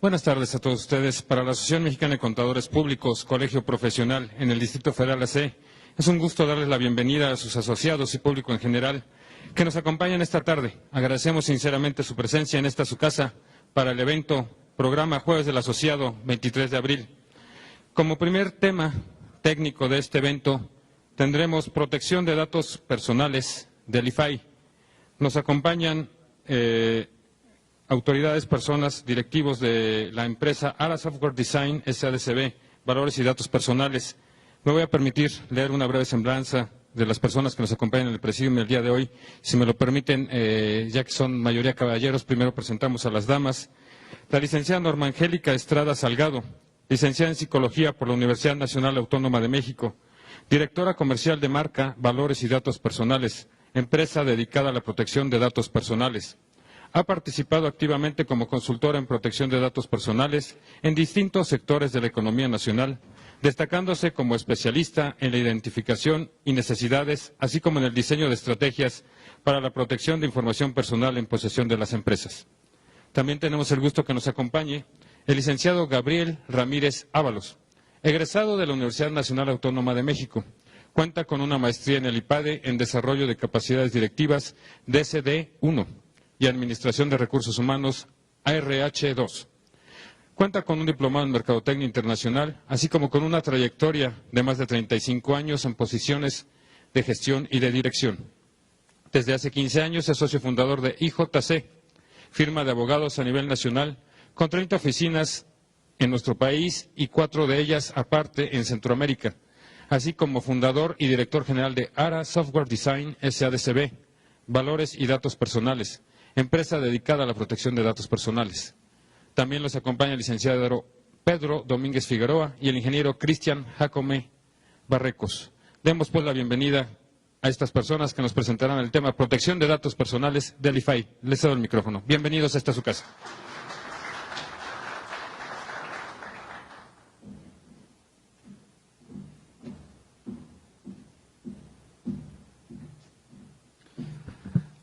Buenas tardes a todos ustedes. Para la Asociación Mexicana de Contadores Públicos, Colegio Profesional en el Distrito Federal AC, es un gusto darles la bienvenida a sus asociados y público en general que nos acompañan esta tarde. Agradecemos sinceramente su presencia en esta su casa para el evento Programa Jueves del Asociado 23 de abril. Como primer tema técnico de este evento tendremos protección de datos personales del IFAI. Nos acompañan autoridades, personas, directivos de la empresa ARA Software Design SADCB, Valores y Datos Personales. Me voy a permitir leer una breve semblanza de las personas que nos acompañan en el presidium el día de hoy. Si me lo permiten, ya que son mayoría caballeros, primero presentamos a las damas. La licenciada Norma Angélica Estrada Salgado, licenciada en Psicología por la Universidad Nacional Autónoma de México, directora comercial de marca Valores y Datos Personales, empresa dedicada a la protección de datos personales. Ha participado activamente como consultora en protección de datos personales en distintos sectores de la economía nacional, destacándose como especialista en la identificación y necesidades, así como en el diseño de estrategias para la protección de información personal en posesión de las empresas. También tenemos el gusto que nos acompañe el licenciado Gabriel Ramírez Ábalos, egresado de la Universidad Nacional Autónoma de México. Cuenta con una maestría en el IPADE en Desarrollo de Capacidades Directivas DCD-1 y Administración de Recursos Humanos ARH-2. Cuenta con un diplomado en Mercadotecnia Internacional, así como con una trayectoria de más de 35 años en posiciones de gestión y de dirección. Desde hace 15 años es socio fundador de IJC, firma de abogados a nivel nacional, con 30 oficinas en nuestro país y 4 de ellas aparte en Centroamérica, así como fundador y director general de ARA Software Design SADCB, Valores y Datos Personales, empresa dedicada a la protección de datos personales. También los acompaña el licenciado Pedro Domínguez Figueroa y el ingeniero Cristian Jacome Barrecos. Demos pues la bienvenida a estas personas que nos presentarán el tema protección de datos personales del IFAI. Les cedo el micrófono. Bienvenidos a esta su casa.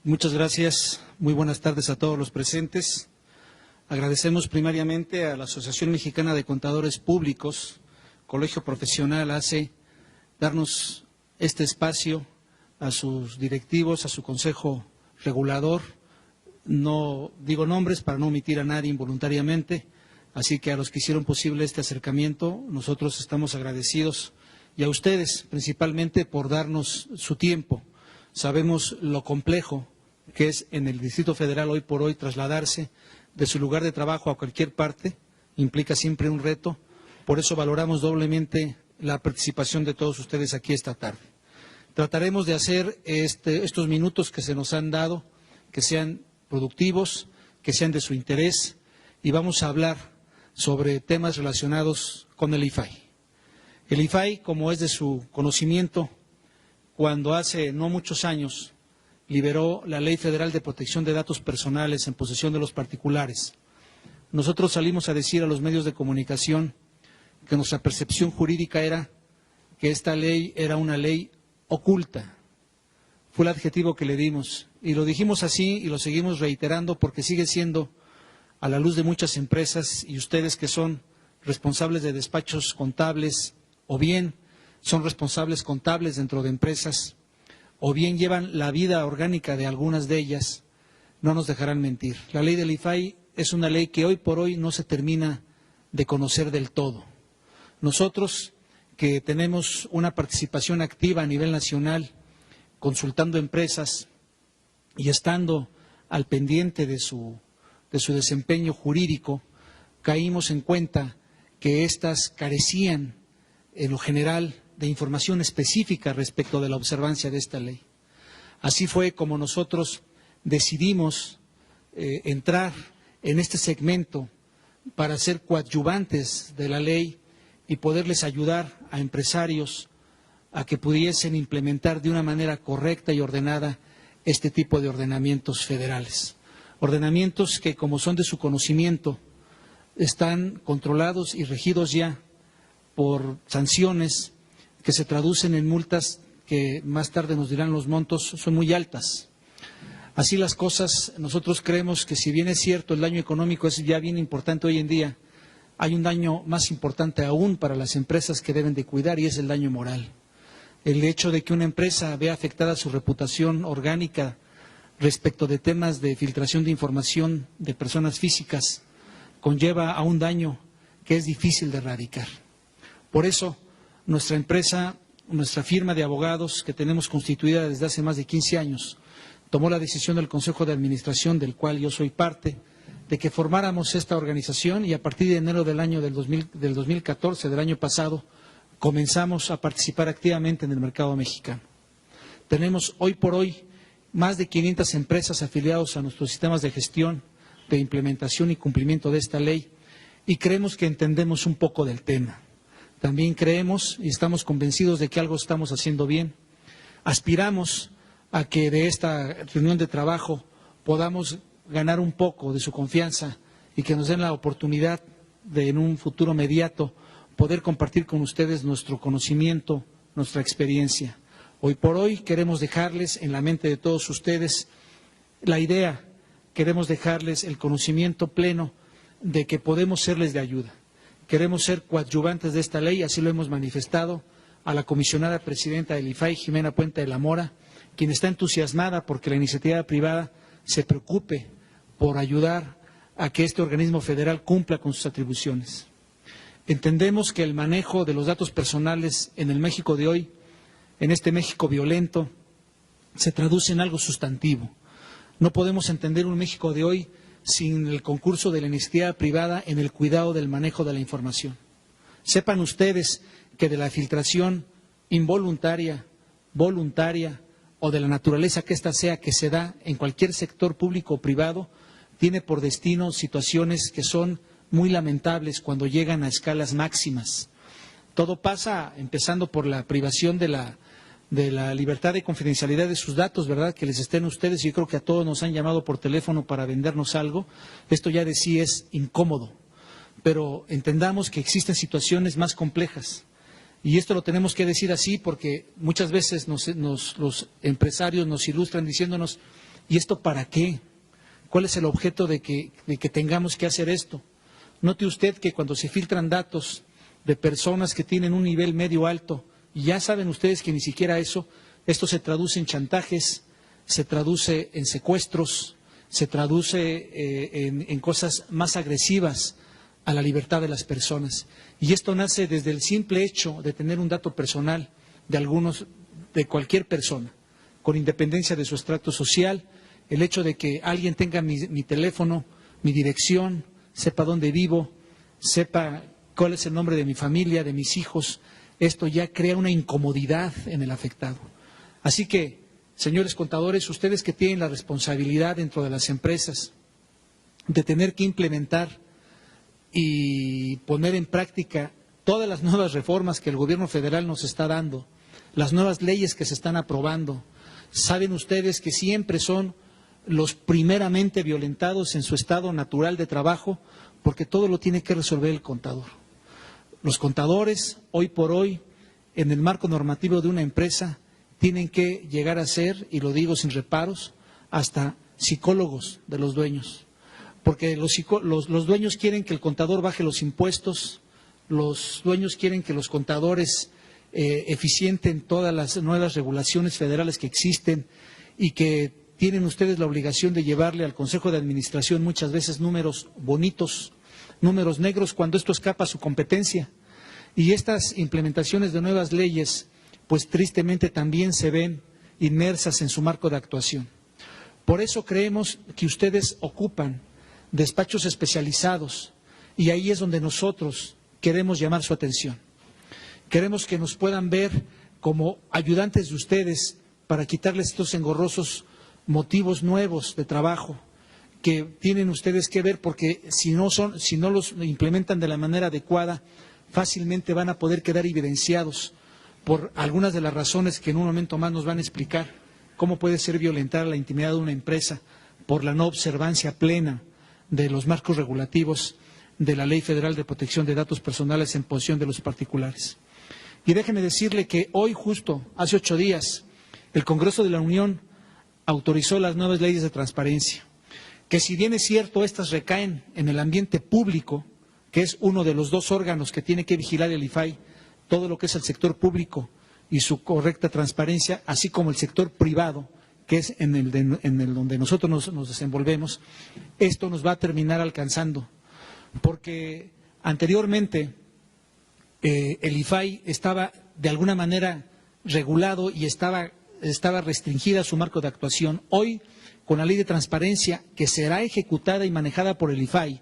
Muchas gracias. Muy buenas tardes a todos los presentes. Agradecemos primariamente a la Asociación Mexicana de Contadores Públicos, Colegio Profesional AC, darnos este espacio, a sus directivos, a su consejo regulador. No digo nombres para no omitir a nadie involuntariamente, así que a los que hicieron posible este acercamiento, nosotros estamos agradecidos, y a ustedes principalmente por darnos su tiempo. Sabemos lo complejo que es en el Distrito Federal hoy por hoy trasladarse de su lugar de trabajo a cualquier parte, implica siempre un reto. Por eso valoramos doblemente la participación de todos ustedes aquí esta tarde. Trataremos de hacer estos minutos que se nos han dado, que sean productivos, que sean de su interés, y vamos a hablar sobre temas relacionados con el IFAI. El IFAI, como es de su conocimiento, cuando hace no muchos años liberó la Ley Federal de Protección de Datos Personales en posesión de los particulares, nosotros salimos a decir a los medios de comunicación que nuestra percepción jurídica era que esta ley era una ley oculta. Fue el adjetivo que le dimos, y lo dijimos así y lo seguimos reiterando porque sigue siendo, a la luz de muchas empresas y ustedes que son responsables de despachos contables o bien son responsables contables dentro de empresas, o bien llevan la vida orgánica de algunas de ellas, no nos dejarán mentir. La ley del IFAI es una ley que hoy por hoy no se termina de conocer del todo. Nosotros, que tenemos una participación activa a nivel nacional, consultando empresas y estando al pendiente de su desempeño jurídico, caímos en cuenta que éstas carecían, en lo general, de información específica respecto de la observancia de esta ley. Así fue como nosotros decidimos entrar en este segmento para ser coadyuvantes de la ley y poderles ayudar a empresarios a que pudiesen implementar de una manera correcta y ordenada este tipo de ordenamientos federales. Ordenamientos que, como son de su conocimiento, están controlados y regidos ya por sanciones que se traducen en multas que más tarde nos dirán los montos, son muy altas. Así las cosas, nosotros creemos que si bien es cierto el daño económico es ya bien importante hoy en día, hay un daño más importante aún para las empresas que deben de cuidar y es el daño moral. El hecho de que una empresa vea afectada su reputación orgánica respecto de temas de filtración de información de personas físicas conlleva a un daño que es difícil de erradicar. Por eso, nuestra empresa, nuestra firma de abogados que tenemos constituida desde hace más de 15 años, tomó la decisión del Consejo de Administración, del cual yo soy parte, de que formáramos esta organización y a partir de enero del año del 2014, del año pasado, comenzamos a participar activamente en el mercado mexicano. Tenemos hoy por hoy más de 500 empresas afiliadas a nuestros sistemas de gestión, de implementación y cumplimiento de esta ley y creemos que entendemos un poco del tema. También creemos y estamos convencidos de que algo estamos haciendo bien. Aspiramos a que de esta reunión de trabajo podamos ganar un poco de su confianza y que nos den la oportunidad de en un futuro inmediato poder compartir con ustedes nuestro conocimiento, nuestra experiencia. Hoy por hoy queremos dejarles en la mente de todos ustedes la idea, queremos dejarles el conocimiento pleno de que podemos serles de ayuda. Queremos ser coadyuvantes de esta ley, así lo hemos manifestado a la comisionada presidenta del IFAI, Jimena Puente de la Mora, quien está entusiasmada porque la iniciativa privada se preocupe por ayudar a que este organismo federal cumpla con sus atribuciones. Entendemos que el manejo de los datos personales en el México de hoy, en este México violento, se traduce en algo sustantivo. No podemos entender un México de hoy sin el concurso de la iniciativa privada en el cuidado del manejo de la información. Sepan ustedes que de la filtración involuntaria, voluntaria o de la naturaleza que ésta sea que se da en cualquier sector público o privado, tiene por destino situaciones que son muy lamentables cuando llegan a escalas máximas. Todo pasa empezando por la privación de la libertad de confidencialidad de sus datos, ¿verdad? Que les estén ustedes, yo creo que a todos nos han llamado por teléfono para vendernos algo. Esto ya de sí es incómodo, pero entendamos que existen situaciones más complejas. Y esto lo tenemos que decir así porque muchas veces los empresarios nos ilustran diciéndonos, ¿y esto para qué? ¿Cuál es el objeto de que tengamos que hacer esto? Note usted que cuando se filtran datos de personas que tienen un nivel medio alto, y ya saben ustedes que ni siquiera eso, esto se traduce en chantajes, se traduce en secuestros, se traduce en cosas más agresivas a la libertad de las personas. Y esto nace desde el simple hecho de tener un dato personal de cualquier persona, con independencia de su estrato social, el hecho de que alguien tenga mi teléfono, mi dirección, sepa dónde vivo, sepa cuál es el nombre de mi familia, de mis hijos, esto ya crea una incomodidad en el afectado. Así que, señores contadores, ustedes que tienen la responsabilidad dentro de las empresas de tener que implementar y poner en práctica todas las nuevas reformas que el gobierno federal nos está dando, las nuevas leyes que se están aprobando, saben ustedes que siempre son los primeramente violentados en su estado natural de trabajo, porque todo lo tiene que resolver el contador. Los contadores, hoy por hoy, en el marco normativo de una empresa, tienen que llegar a ser, y lo digo sin reparos, hasta psicólogos de los dueños. Porque los dueños quieren que el contador baje los impuestos, los dueños quieren que los contadores eficienten todas las nuevas regulaciones federales que existen y que tienen ustedes la obligación de llevarle al Consejo de Administración muchas veces números bonitos, números negros, cuando esto escapa a su competencia. Y estas implementaciones de nuevas leyes, pues tristemente también se ven inmersas en su marco de actuación. Por eso creemos que ustedes ocupan despachos especializados y ahí es donde nosotros queremos llamar su atención. Queremos que nos puedan ver como ayudantes de ustedes para quitarles estos engorrosos motivos nuevos de trabajo que tienen ustedes que ver, porque si no los implementan de la manera adecuada, fácilmente van a poder quedar evidenciados por algunas de las razones que en un momento más nos van a explicar. Cómo puede ser violentar la intimidad de una empresa por la no observancia plena de los marcos regulativos de la Ley Federal de Protección de Datos Personales en posesión de los particulares. Y déjeme decirle que hoy, justo hace 8 días, el Congreso de la Unión autorizó las nuevas leyes de transparencia, que si bien es cierto, estas recaen en el ambiente público, que es uno de los dos órganos que tiene que vigilar el IFAI, todo lo que es el sector público y su correcta transparencia, así como el sector privado, que es en el donde nosotros nos desenvolvemos, esto nos va a terminar alcanzando, porque anteriormente el IFAI estaba de alguna manera regulado y estaba restringida su marco de actuación. Hoy, con la ley de transparencia que será ejecutada y manejada por el IFAI,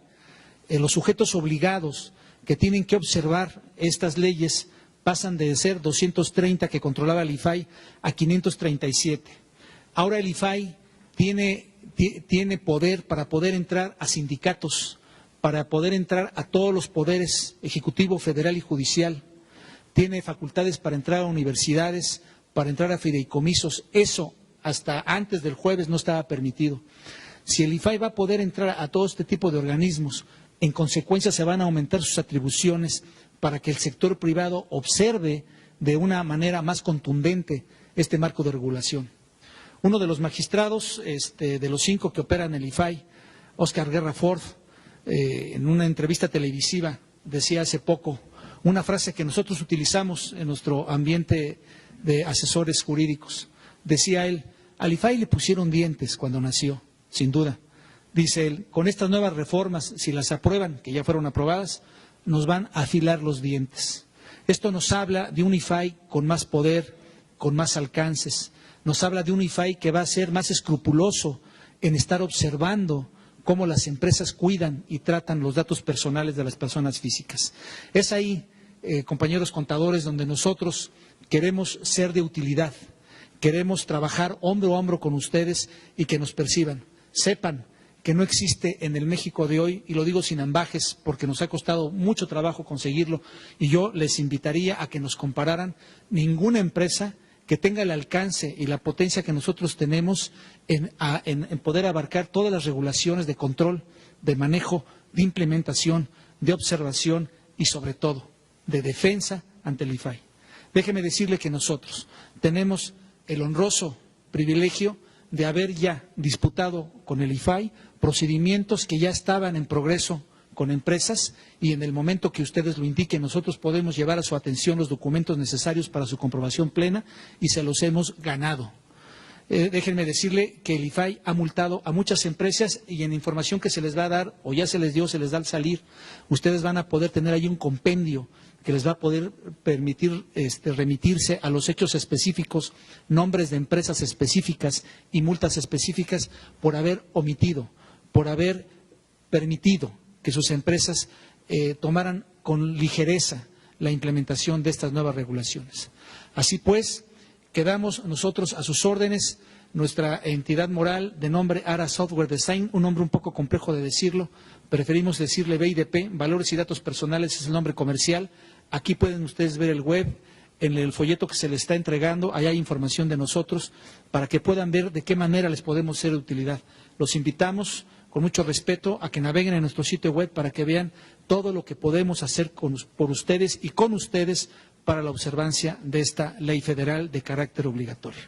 los sujetos obligados que tienen que observar estas leyes pasan de ser 230 que controlaba el IFAI a 537. Ahora el IFAI tiene poder para poder entrar a sindicatos, para poder entrar a todos los poderes ejecutivo, federal y judicial. Tiene facultades para entrar a universidades, para entrar a fideicomisos. Eso hasta antes del jueves no estaba permitido. Si el IFAI va a poder entrar a todo este tipo de organismos, en consecuencia se van a aumentar sus atribuciones para que el sector privado observe de una manera más contundente este marco de regulación. Uno de los magistrados, de los 5 que operan el IFAI, Oscar Guerra Ford, en una entrevista televisiva, decía hace poco una frase que nosotros utilizamos en nuestro ambiente de asesores jurídicos. Decía él, al IFAI le pusieron dientes cuando nació, sin duda. Dice él, con estas nuevas reformas, si las aprueban, que ya fueron aprobadas, nos van a afilar los dientes. Esto nos habla de un IFAI con más poder, con más alcances. Nos habla de un IFAI que va a ser más escrupuloso en estar observando cómo las empresas cuidan y tratan los datos personales de las personas físicas. Es ahí, compañeros contadores, donde nosotros queremos ser de utilidad, queremos trabajar hombro a hombro con ustedes y que nos perciban. Sepan que no existe en el México de hoy, y lo digo sin ambajes porque nos ha costado mucho trabajo conseguirlo, y yo les invitaría a que nos compararan, ninguna empresa que tenga el alcance y la potencia que nosotros tenemos en poder abarcar todas las regulaciones de control, de manejo, de implementación, de observación y sobre todo de defensa ante el IFAI. Déjeme decirle que nosotros tenemos el honroso privilegio de haber ya disputado con el IFAI procedimientos que ya estaban en progreso con empresas, y en el momento que ustedes lo indiquen nosotros podemos llevar a su atención los documentos necesarios para su comprobación plena y se los hemos ganado. Déjenme decirle que el IFAI ha multado a muchas empresas y en información que se les va a dar, o ya se les dio, se les da al salir, ustedes van a poder tener ahí un compendio que les va a poder permitir remitirse a los hechos específicos, nombres de empresas específicas y multas específicas por haber omitido, por haber permitido que sus empresas tomaran con ligereza la implementación de estas nuevas regulaciones. Así pues, quedamos nosotros a sus órdenes, nuestra entidad moral de nombre ARA Software Design, un nombre un poco complejo de decirlo, preferimos decirle BIDP, Valores y Datos Personales es el nombre comercial. Aquí pueden ustedes ver el web, en el folleto que se les está entregando, ahí hay información de nosotros para que puedan ver de qué manera les podemos ser de utilidad. Los invitamos con mucho respeto a que naveguen en nuestro sitio web para que vean todo lo que podemos hacer por ustedes y con ustedes para la observancia de esta ley federal de carácter obligatorio.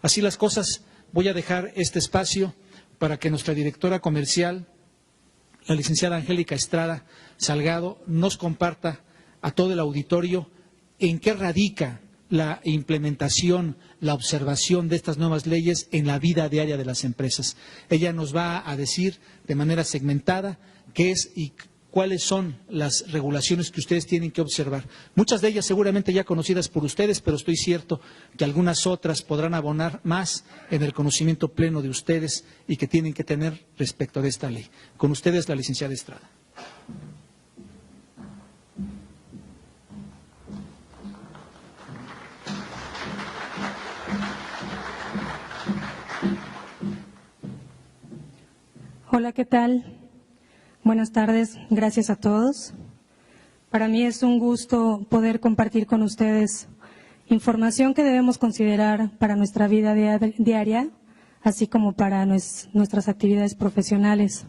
Así las cosas, voy a dejar este espacio para que nuestra directora comercial, la licenciada Angélica Estrada Salgado, nos comparta a todo el auditorio en qué radica la implementación, la observación de estas nuevas leyes en la vida diaria de las empresas. Ella nos va a decir de manera segmentada qué es y cuáles son las regulaciones que ustedes tienen que observar. Muchas de ellas seguramente ya conocidas por ustedes, pero estoy cierto que algunas otras podrán abonar más en el conocimiento pleno de ustedes y que tienen que tener respecto de esta ley. Con ustedes, la licenciada Estrada. Hola, ¿qué tal? Buenas tardes, gracias a todos. Para mí es un gusto poder compartir con ustedes información que debemos considerar para nuestra vida diaria, así como para nuestras actividades profesionales.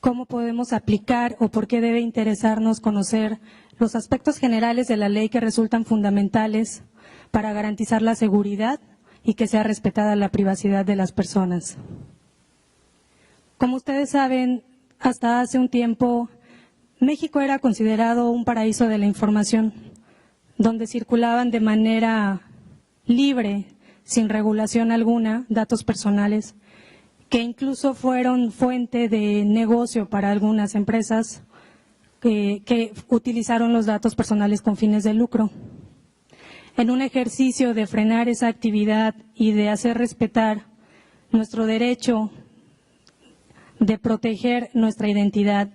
¿Cómo podemos aplicar o por qué debe interesarnos conocer los aspectos generales de la ley que resultan fundamentales para garantizar la seguridad y que sea respetada la privacidad de las personas. Como ustedes saben, hasta hace un tiempo, México era considerado un paraíso de la información, donde circulaban de manera libre, sin regulación alguna, datos personales, que incluso fueron fuente de negocio para algunas empresas que utilizaron los datos personales con fines de lucro. En un ejercicio de frenar esa actividad y de hacer respetar nuestro derecho de proteger nuestra identidad,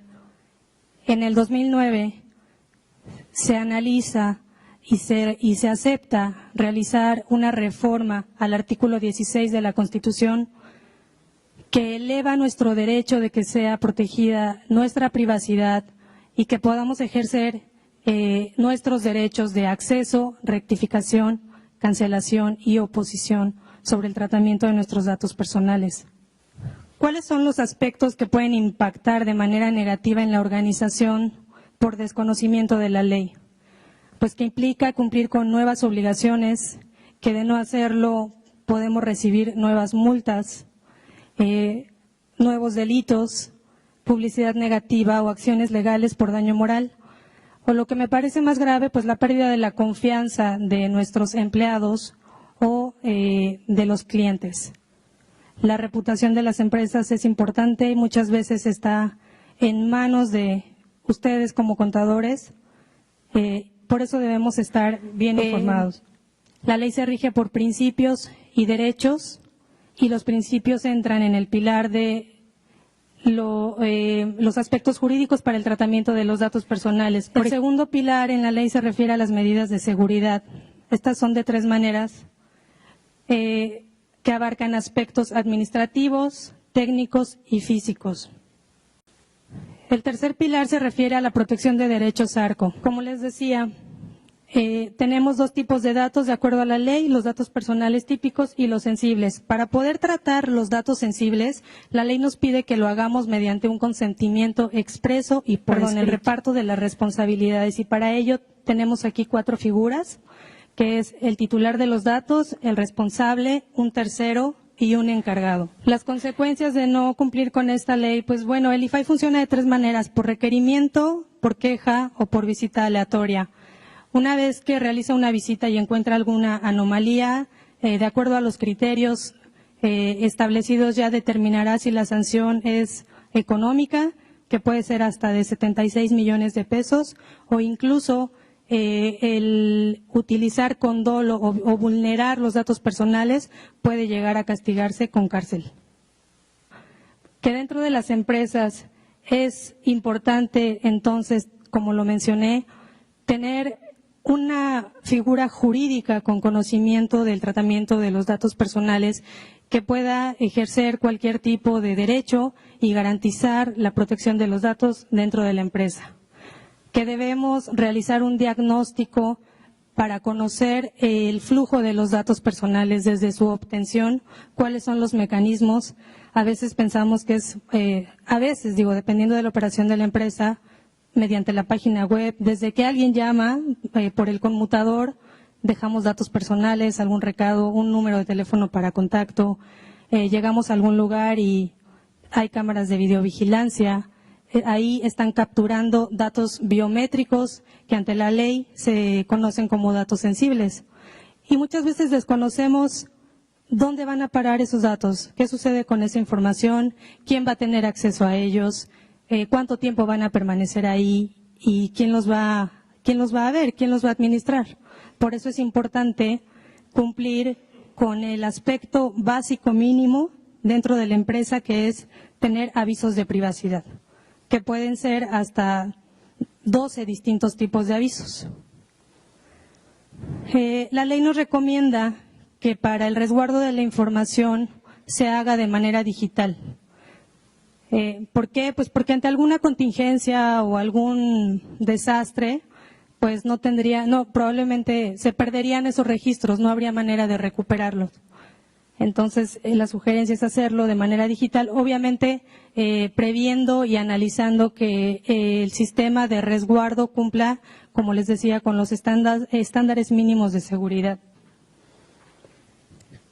en el 2009 se analiza y se acepta realizar una reforma al artículo 16 de la Constitución que eleva nuestro derecho de que sea protegida nuestra privacidad y que podamos ejercer nuestros derechos de acceso, rectificación, cancelación y oposición sobre el tratamiento de nuestros datos personales. ¿Cuáles son los aspectos que pueden impactar de manera negativa en la organización por desconocimiento de la ley? Pues que implica cumplir con nuevas obligaciones, que de no hacerlo podemos recibir nuevas multas, nuevos delitos, publicidad negativa o acciones legales por daño moral. O lo que me parece más grave, pues la pérdida de la confianza de nuestros empleados o de los clientes. La reputación de las empresas es importante y muchas veces está en manos de ustedes como contadores. Por eso debemos estar bien informados. La ley se rige por principios y derechos y los principios entran en el pilar de los aspectos jurídicos para el tratamiento de los datos personales. El segundo pilar en la ley se refiere a las medidas de seguridad. Estas son de 3 maneras que abarcan aspectos administrativos, técnicos y físicos. El tercer pilar se refiere a la protección de derechos ARCO. Como les decía, tenemos 2 tipos de datos de acuerdo a la ley, los datos personales típicos y los sensibles. Para poder tratar los datos sensibles, la ley nos pide que lo hagamos mediante un consentimiento expreso y el reparto de las responsabilidades. Y para ello tenemos aquí 4 figuras, que es el titular de los datos, el responsable, un tercero y un encargado. Las consecuencias de no cumplir con esta ley, pues bueno, el IFAI funciona de 3 maneras, por requerimiento, por queja o por visita aleatoria. Una vez que realiza una visita y encuentra alguna anomalía, de acuerdo a los criterios establecidos ya determinará si la sanción es económica, que puede ser hasta de 76 millones de pesos, o incluso el utilizar con dolo o vulnerar los datos personales puede llegar a castigarse con cárcel. Que dentro de las empresas es importante, entonces, como lo mencioné, tener una figura jurídica con conocimiento del tratamiento de los datos personales que pueda ejercer cualquier tipo de derecho y garantizar la protección de los datos dentro de la empresa. Que debemos realizar un diagnóstico para conocer el flujo de los datos personales desde su obtención, cuáles son los mecanismos. A veces pensamos que es, dependiendo de la operación de la empresa, mediante la página web, desde que alguien llama por el conmutador, dejamos datos personales, algún recado, un número de teléfono para contacto, llegamos a algún lugar y hay cámaras de videovigilancia. Ahí están capturando datos biométricos que ante la ley se conocen como datos sensibles. Y muchas veces desconocemos dónde van a parar esos datos, qué sucede con esa información, quién va a tener acceso a ellos, cuánto tiempo van a permanecer ahí y quién los va a ver, quién los va a administrar. Por eso es importante cumplir con el aspecto básico mínimo dentro de la empresa, que es tener avisos de privacidad, que pueden ser hasta 12 distintos tipos de avisos. La ley nos recomienda que para el resguardo de la información se haga de manera digital. ¿Por qué? Pues porque ante alguna contingencia o algún desastre, pues probablemente se perderían esos registros, no habría manera de recuperarlos. Entonces, la sugerencia es hacerlo de manera digital, obviamente previendo y analizando que el sistema de resguardo cumpla, como les decía, con los estándares mínimos de seguridad.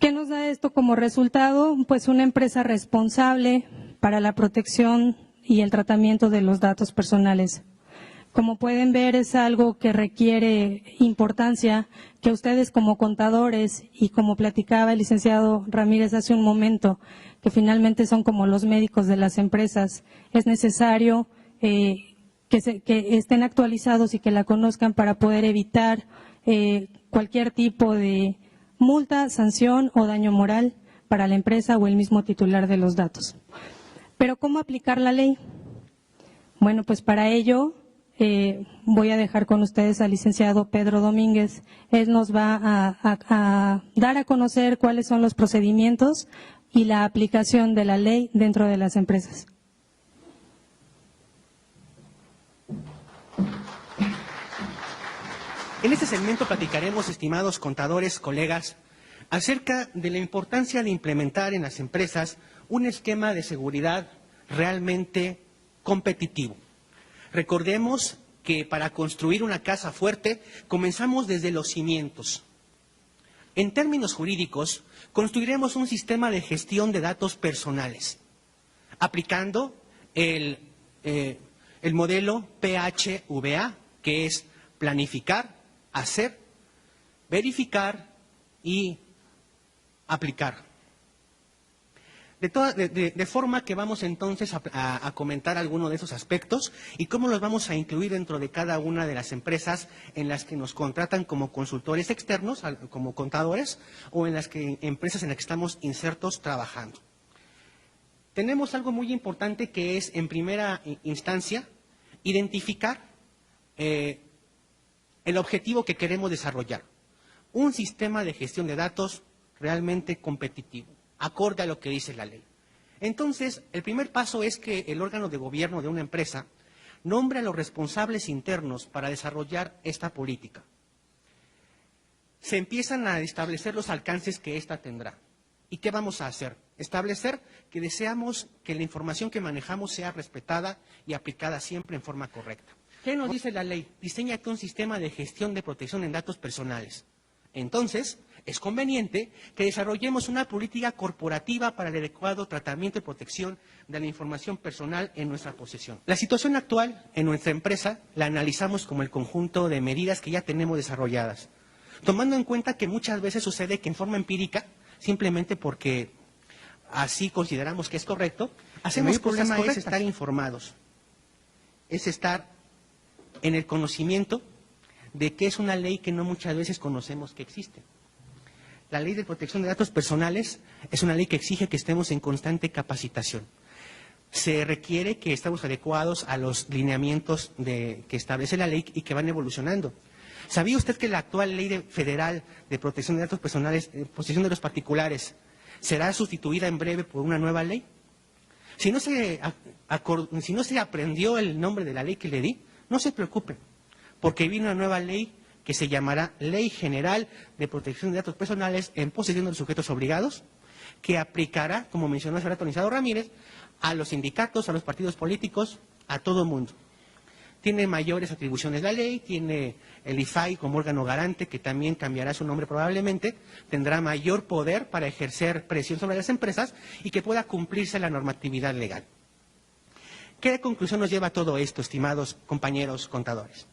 ¿Qué nos da esto como resultado? Pues una empresa responsable para la protección y el tratamiento de los datos personales. Como pueden ver, es algo que requiere importancia, que ustedes como contadores y como platicaba el licenciado Ramírez hace un momento, que finalmente son como los médicos de las empresas, es necesario que estén actualizados y que la conozcan para poder evitar cualquier tipo de multa, sanción o daño moral para la empresa o el mismo titular de los datos. Pero ¿cómo aplicar la ley? Bueno, pues para ello voy a dejar con ustedes al licenciado Pedro Domínguez. Él nos va a dar a conocer cuáles son los procedimientos y la aplicación de la ley dentro de las empresas. En este segmento platicaremos, estimados contadores, colegas, acerca de la importancia de implementar en las empresas un esquema de seguridad realmente competitivo. Recordemos que para construir una casa fuerte comenzamos desde los cimientos. En términos jurídicos, construiremos un sistema de gestión de datos personales, aplicando el modelo PHVA, que es planificar, hacer, verificar y aplicar. De forma que vamos entonces a comentar algunos de esos aspectos y cómo los vamos a incluir dentro de cada una de las empresas en las que nos contratan como consultores externos, como contadores, o en las empresas en las que estamos insertos trabajando. Tenemos algo muy importante que es, en primera instancia, identificar el objetivo que queremos desarrollar. Un sistema de gestión de datos realmente competitivo, acorde a lo que dice la ley. Entonces, el primer paso es que el órgano de gobierno de una empresa nombre a los responsables internos para desarrollar esta política. Se empiezan a establecer los alcances que ésta tendrá. ¿Y qué vamos a hacer? Establecer que deseamos que la información que manejamos sea respetada y aplicada siempre en forma correcta. ¿Qué nos dice la ley? Diseña un sistema de gestión de protección en datos personales. Entonces, es conveniente que desarrollemos una política corporativa para el adecuado tratamiento y protección de la información personal en nuestra posesión. La situación actual en nuestra empresa la analizamos como el conjunto de medidas que ya tenemos desarrolladas, tomando en cuenta que muchas veces sucede que en forma empírica, simplemente porque así consideramos que es correcto, hacemos cosas correctas. Es estar informados, es estar en el conocimiento de que es una ley que no muchas veces conocemos que existe. La ley de protección de datos personales es una ley que exige que estemos en constante capacitación. Se requiere que estemos adecuados a los lineamientos que establece la ley y que van evolucionando. ¿Sabía usted que la actual ley federal de protección de datos personales, protección de los particulares, será sustituida en breve por una nueva ley? Si no se aprendió el nombre de la ley que le di, no se preocupe, porque viene una nueva ley que se llamará Ley General de Protección de Datos Personales en posesión de los sujetos obligados, que aplicará, como mencionó el señor Licenciado Ramírez, a los sindicatos, a los partidos políticos, a todo el mundo. Tiene mayores atribuciones la ley, tiene el IFAI como órgano garante, que también cambiará su nombre probablemente, tendrá mayor poder para ejercer presión sobre las empresas y que pueda cumplirse la normatividad legal. ¿Qué conclusión nos lleva todo esto, estimados compañeros contadores?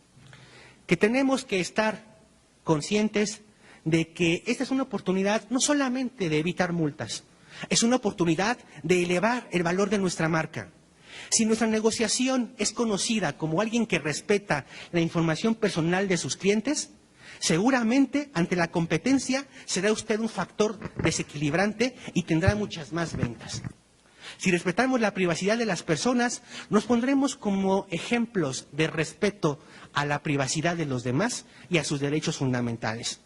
Que tenemos que estar conscientes de que esta es una oportunidad no solamente de evitar multas, es una oportunidad de elevar el valor de nuestra marca. Si nuestra negociación es conocida como alguien que respeta la información personal de sus clientes, seguramente ante la competencia será usted un factor desequilibrante y tendrá muchas más ventas. Si respetamos la privacidad de las personas, nos pondremos como ejemplos de respeto a la privacidad de los demás y a sus derechos fundamentales.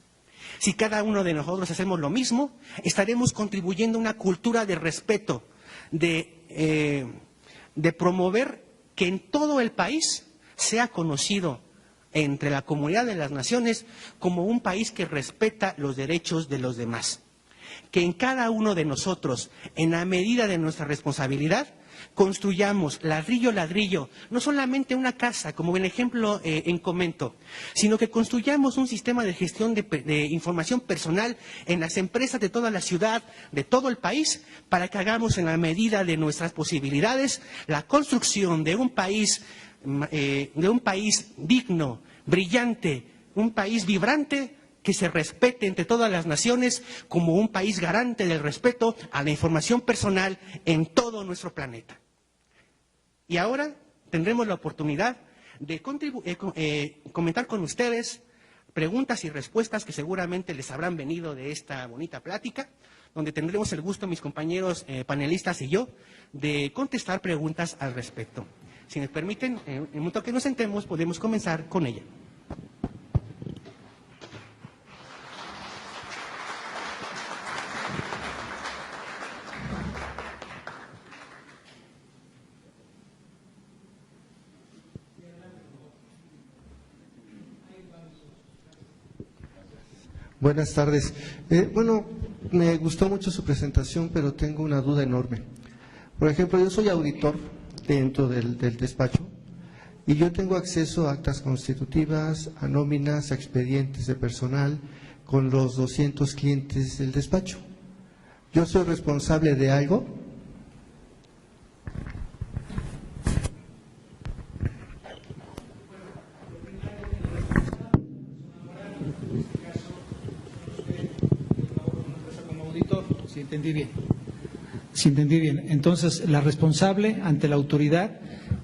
Si cada uno de nosotros hacemos lo mismo, estaremos contribuyendo a una cultura de respeto, de promover que en todo el país sea conocido entre la comunidad de las naciones como un país que respeta los derechos de los demás. que en cada uno de nosotros, en la medida de nuestra responsabilidad, construyamos ladrillo a ladrillo, no solamente una casa, como el ejemplo en comento, sino que construyamos un sistema de gestión de información personal en las empresas de toda la ciudad, de todo el país, para que hagamos en la medida de nuestras posibilidades la construcción de un país digno, brillante, un país vibrante, que se respete entre todas las naciones como un país garante del respeto a la información personal en todo nuestro planeta. Y ahora tendremos la oportunidad de comentar con ustedes preguntas y respuestas que seguramente les habrán venido de esta bonita plática, donde tendremos el gusto, mis compañeros panelistas y yo, de contestar preguntas al respecto. Si me permiten, en el momento que nos sentemos, podemos comenzar con ella. Buenas tardes. Bueno, me gustó mucho su presentación, pero tengo una duda enorme. Por ejemplo, yo soy auditor dentro del despacho y yo tengo acceso a actas constitutivas, a nóminas, a expedientes de personal con los 200 clientes del despacho. ¿Yo soy responsable de algo? Si entendí bien. Entonces, la responsable ante la autoridad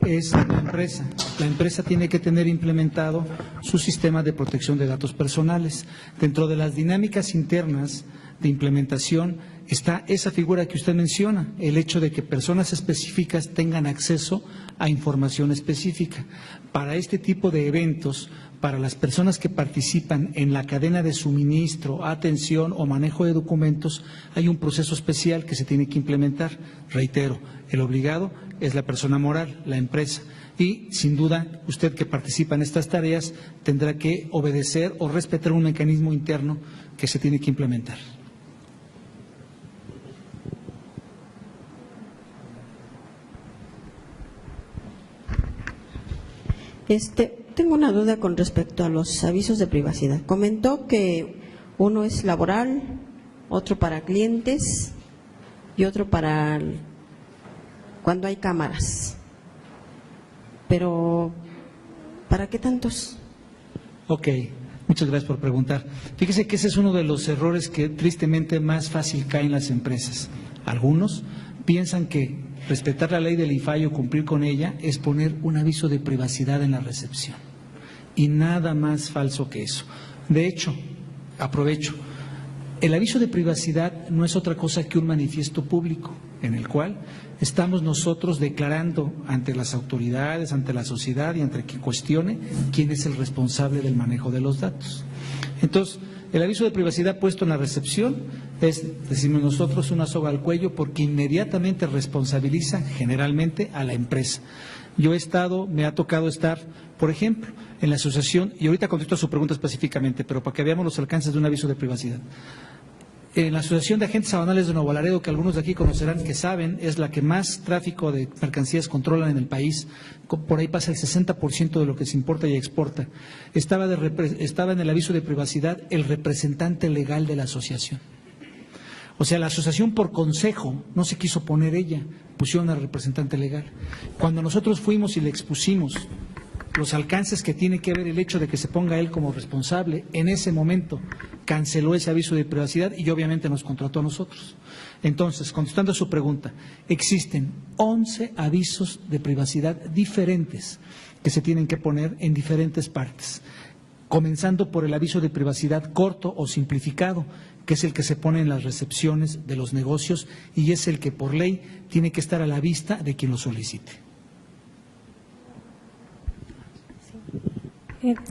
es la empresa. La empresa tiene que tener implementado su sistema de protección de datos personales. Dentro de las dinámicas internas de implementación está esa figura que usted menciona, el hecho de que personas específicas tengan acceso a información específica. Para este tipo de eventos, para las personas que participan en la cadena de suministro, atención o manejo de documentos, hay un proceso especial que se tiene que implementar. Reitero, el obligado es la persona moral, la empresa. Y, sin duda, usted que participa en estas tareas tendrá que obedecer o respetar un mecanismo interno que se tiene que implementar. Tengo una duda con respecto a los avisos de privacidad. Comentó que uno es laboral, otro para clientes y otro para cuando hay cámaras. Pero, ¿para qué tantos? Ok, muchas gracias por preguntar. Fíjese que ese es uno de los errores que tristemente más fácil caen las empresas. Algunos piensan que respetar la ley del IFAI o cumplir con ella es poner un aviso de privacidad en la recepción. Y nada más falso que eso. De hecho, aprovecho, el aviso de privacidad no es otra cosa que un manifiesto público en el cual estamos nosotros declarando ante las autoridades, ante la sociedad y ante quien cuestione quién es el responsable del manejo de los datos. Entonces, el aviso de privacidad puesto en la recepción es, decimos nosotros, una soga al cuello porque inmediatamente responsabiliza generalmente a la empresa. Yo me ha tocado estar, por ejemplo, en la asociación, y ahorita contesto a su pregunta específicamente, pero para que veamos los alcances de un aviso de privacidad. En la Asociación de Agentes Aduanales de Nuevo Laredo, que algunos de aquí conocerán, que saben, es la que más tráfico de mercancías controlan en el país. Por ahí pasa el 60% de lo que se importa y exporta. Estaba en el aviso de privacidad el representante legal de la asociación. O sea, la asociación por consejo no se quiso poner ella, pusieron al representante legal. Cuando nosotros fuimos y le expusimos los alcances que tiene que ver el hecho de que se ponga él como responsable, en ese momento canceló ese aviso de privacidad y obviamente nos contrató a nosotros. Entonces, contestando a su pregunta, existen 11 avisos de privacidad diferentes que se tienen que poner en diferentes partes, comenzando por el aviso de privacidad corto o simplificado, que es el que se pone en las recepciones de los negocios y es el que por ley tiene que estar a la vista de quien lo solicite.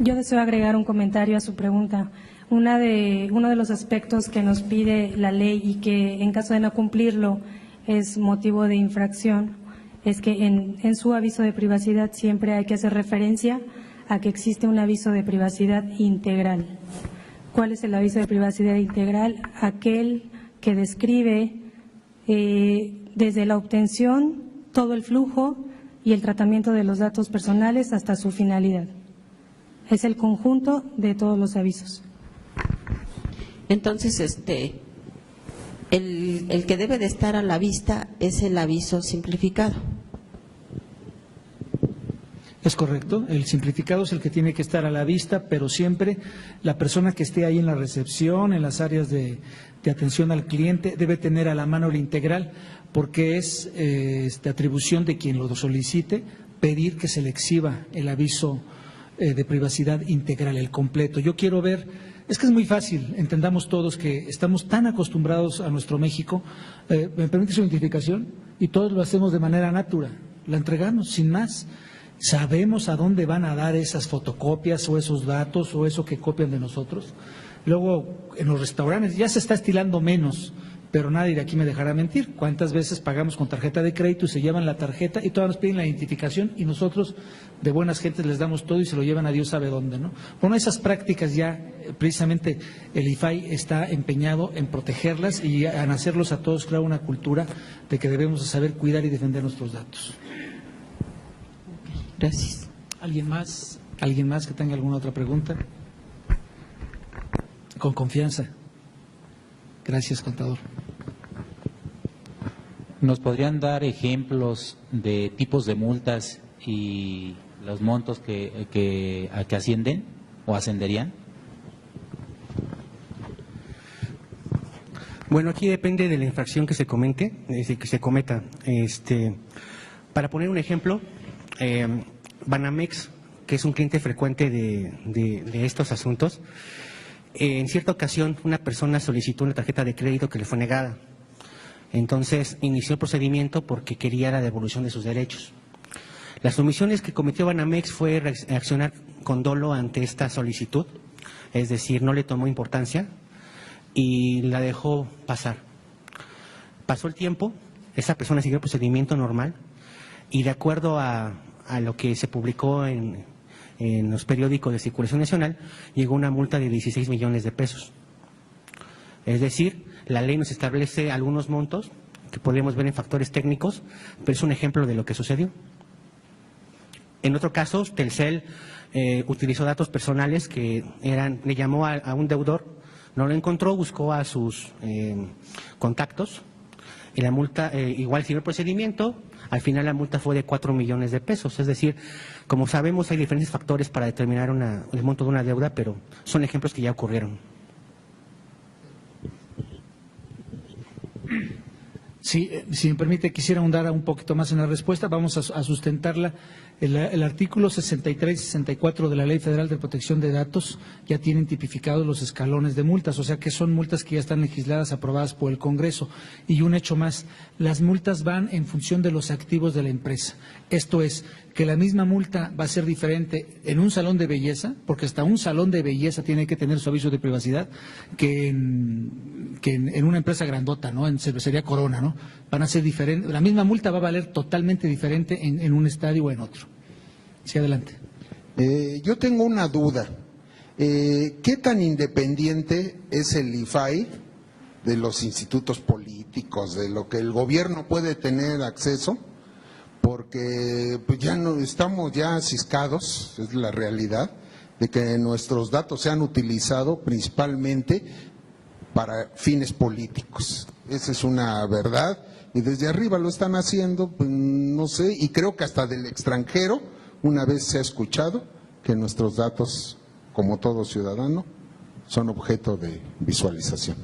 Yo deseo agregar un comentario a su pregunta. Uno de los aspectos que nos pide la ley y que en caso de no cumplirlo es motivo de infracción es que en su aviso de privacidad siempre hay que hacer referencia a que existe un aviso de privacidad integral. ¿Cuál es el aviso de privacidad integral? Aquel que describe desde la obtención, todo el flujo y el tratamiento de los datos personales hasta su finalidad. Es el conjunto de todos los avisos. Entonces, el que debe de estar a la vista es el aviso simplificado. Es correcto, el simplificado es el que tiene que estar a la vista, pero siempre la persona que esté ahí en la recepción, en las áreas de atención al cliente, debe tener a la mano el integral, porque es atribución de quien lo solicite pedir que se le exhiba el aviso de privacidad integral, el completo. Yo quiero ver, es que es muy fácil, entendamos todos que estamos tan acostumbrados a nuestro México, ¿me permite su identificación? Y todos lo hacemos de manera natural, la entregamos sin más. ¿Sabemos a dónde van a dar esas fotocopias o esos datos o eso que copian de nosotros? Luego, en los restaurantes ya se está estilando menos, pero nadie de aquí me dejará mentir. ¿Cuántas veces pagamos con tarjeta de crédito y se llevan la tarjeta y todas nos piden la identificación y nosotros de buenas gentes les damos todo y se lo llevan a Dios sabe dónde, ¿no? Bueno, esas prácticas ya, precisamente el IFAI está empeñado en protegerlas y en hacerlos a todos crear una cultura de que debemos saber cuidar y defender nuestros datos. Gracias. ¿Alguien más? ¿Alguien más que tenga alguna otra pregunta? Con confianza. Gracias, contador. ¿Nos podrían dar ejemplos de tipos de multas y los montos a que ascienden o ascenderían? Bueno, aquí depende de la infracción que se cometa. Para poner un ejemplo, Banamex, que es un cliente frecuente de estos asuntos, en cierta ocasión una persona solicitó una tarjeta de crédito que le fue negada. Entonces inició el procedimiento porque quería la devolución de sus derechos. Las omisiones que cometió Banamex fue reaccionar con dolo ante esta solicitud, es decir, no le tomó importancia y la dejó pasar. Pasó el tiempo, esa persona siguió el procedimiento normal y de acuerdo a lo que se publicó en los periódicos de circulación nacional, llegó una multa de 16 millones de pesos. Es decir, la ley nos establece algunos montos que podemos ver en factores técnicos, pero es un ejemplo de lo que sucedió. En otro caso, Telcel utilizó datos personales que le llamó a un deudor, no lo encontró, buscó a sus contactos y la multa, igual siguió el procedimiento. Al final la multa fue de 4 millones de pesos. Es decir, como sabemos hay diferentes factores para determinar el monto de una deuda, pero son ejemplos que ya ocurrieron. Sí, si me permite, quisiera ahondar un poquito más en la respuesta. Vamos a sustentarla. El artículo 63 y 64 de la Ley Federal de Protección de Datos ya tienen tipificados los escalones de multas, o sea que son multas que ya están legisladas, aprobadas por el Congreso. Y un hecho más, las multas van en función de los activos de la empresa. Esto es, que la misma multa va a ser diferente en un salón de belleza, porque hasta un salón de belleza tiene que tener su aviso de privacidad, que en una empresa grandota, ¿no? En cervecería Corona, ¿no? Van a ser diferentes. La misma multa va a valer totalmente diferente en un estadio o en otro. Sí, adelante. Yo tengo una duda. ¿Qué tan independiente es el IFAI de los institutos políticos, de lo que el gobierno puede tener acceso? Porque pues ya no estamos ya ciscados, es la realidad, de que nuestros datos se han utilizado principalmente para fines políticos. Esa es una verdad y desde arriba lo están haciendo, pues, no sé, y creo que hasta del extranjero una vez se ha escuchado que nuestros datos, como todo ciudadano, son objeto de visualización.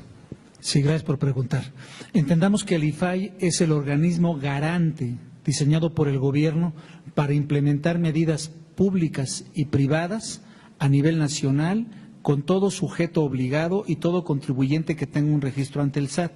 Sí, gracias por preguntar. Entendamos que el IFAI es el organismo garante diseñado por el gobierno para implementar medidas públicas y privadas a nivel nacional con todo sujeto obligado y todo contribuyente que tenga un registro ante el SAT.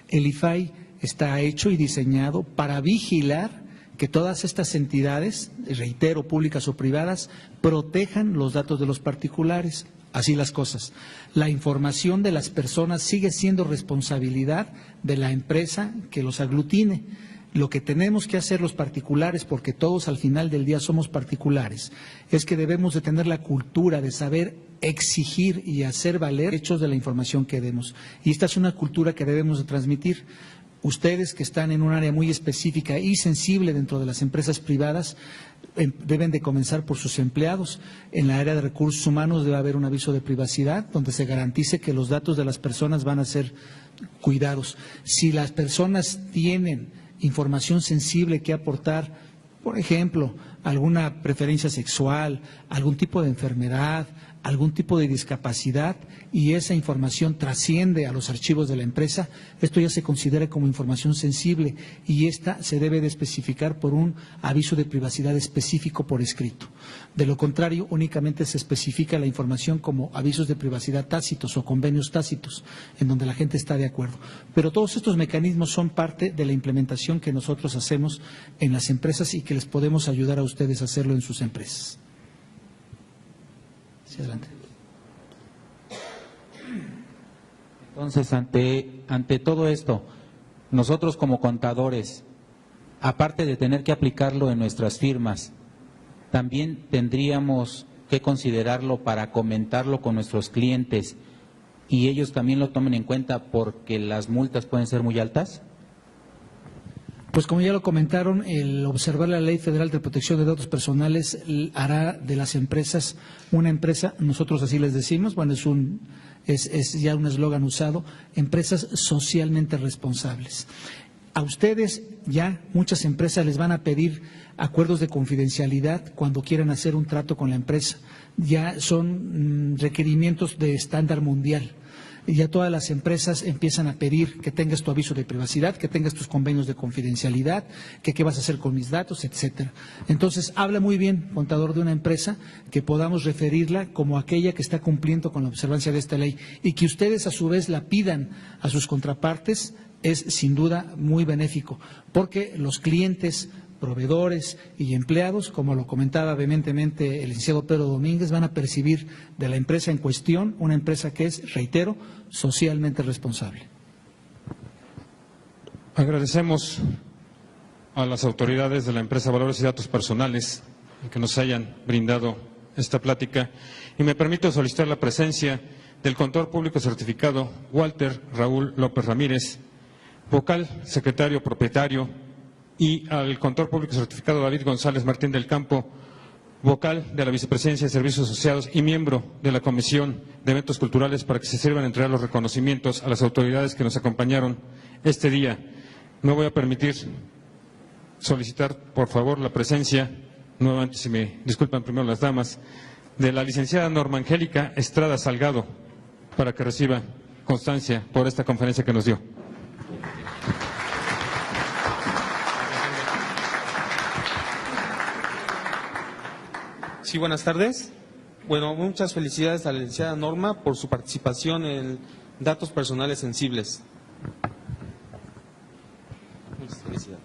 El IFAI está hecho y diseñado para vigilar que todas estas entidades, reitero, públicas o privadas, protejan los datos de los particulares. Así las cosas. La información de las personas sigue siendo responsabilidad de la empresa que los aglutine. Lo que tenemos que hacer los particulares, porque todos al final del día somos particulares, es que debemos de tener la cultura de saber exigir y hacer valer hechos de la información que demos. Y esta es una cultura que debemos de transmitir. Ustedes que están en un área muy específica y sensible dentro de las empresas privadas, deben de comenzar por sus empleados. En la área de recursos humanos debe haber un aviso de privacidad donde se garantice que los datos de las personas van a ser cuidados. Si las personas tienen información sensible que aportar, por ejemplo, alguna preferencia sexual, algún tipo de enfermedad, algún tipo de discapacidad, y esa información trasciende a los archivos de la empresa, esto ya se considera como información sensible y esta se debe de especificar por un aviso de privacidad específico por escrito. De lo contrario, únicamente se especifica la información como avisos de privacidad tácitos o convenios tácitos, en donde la gente está de acuerdo. Pero todos estos mecanismos son parte de la implementación que nosotros hacemos en las empresas y que les podemos ayudar a ustedes a hacerlo en sus empresas. Sí, adelante. Entonces, ante todo esto, nosotros como contadores, aparte de tener que aplicarlo en nuestras firmas, también tendríamos que considerarlo para comentarlo con nuestros clientes y ellos también lo tomen en cuenta porque las multas pueden ser muy altas. Pues como ya lo comentaron, el observar la Ley Federal de Protección de Datos Personales hará de las empresas una empresa, nosotros así les decimos, bueno, es ya un eslogan usado, empresas socialmente responsables. A ustedes ya muchas empresas les van a pedir acuerdos de confidencialidad cuando quieran hacer un trato con la empresa. Ya son requerimientos de estándar mundial. Y ya todas las empresas empiezan a pedir que tengas tu aviso de privacidad, que tengas tus convenios de confidencialidad, que qué vas a hacer con mis datos, etcétera. Entonces, habla muy bien, contador, de una empresa que podamos referirla como aquella que está cumpliendo con la observancia de esta ley y que ustedes a su vez la pidan a sus contrapartes es sin duda muy benéfico, porque los clientes, proveedores y empleados, como lo comentaba vehementemente el licenciado Pedro Domínguez, van a percibir de la empresa en cuestión una empresa que es, reitero, socialmente responsable. Agradecemos a las autoridades de la empresa Valores y Datos Personales que nos hayan brindado esta plática y me permito solicitar la presencia del contador público certificado Walter Raúl López Ramírez, vocal, secretario, propietario, y al contador público certificado David González Martín del Campo, vocal de la Vicepresidencia de Servicios Asociados y miembro de la Comisión de Eventos Culturales, para que se sirvan a entregar los reconocimientos a las autoridades que nos acompañaron este día. Me voy a permitir solicitar, por favor, la presencia, nuevamente, si me disculpan primero las damas, de la licenciada Norma Angélica Estrada Salgado, para que reciba constancia por esta conferencia que nos dio. Sí, buenas tardes. Bueno, muchas felicidades a la licenciada Norma por su participación en datos personales sensibles. Muchas felicidades.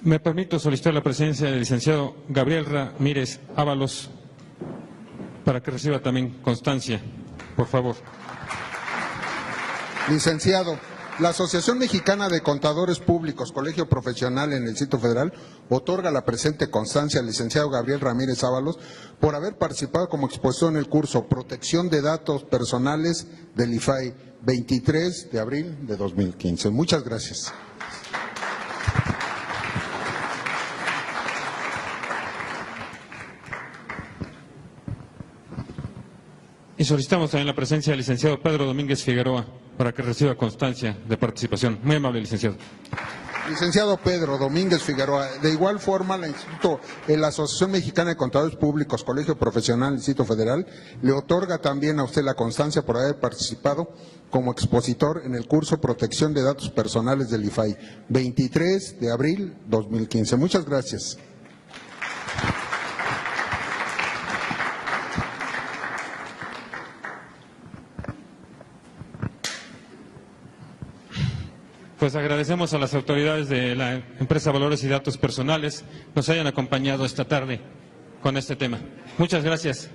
Me permito solicitar la presencia del licenciado Gabriel Ramírez Ábalos, para que reciba también constancia, por favor. Licenciado, la Asociación Mexicana de Contadores Públicos, Colegio Profesional en el Distrito Federal, otorga la presente constancia al licenciado Gabriel Ramírez Ábalos por haber participado como expositor en el curso Protección de Datos Personales del IFAI, 23 de abril de 2015. Muchas gracias. Y solicitamos también la presencia del licenciado Pedro Domínguez Figueroa para que reciba constancia de participación. Muy amable, licenciado. Licenciado Pedro Domínguez Figueroa, de igual forma la Asociación Mexicana de Contadores Públicos, Colegio Profesional del Distrito Federal, le otorga también a usted la constancia por haber participado como expositor en el curso Protección de Datos Personales del IFAI, 23 de abril 2015. Muchas gracias. Pues agradecemos a las autoridades de la empresa Valores y Datos Personales nos hayan acompañado esta tarde con este tema. Muchas gracias.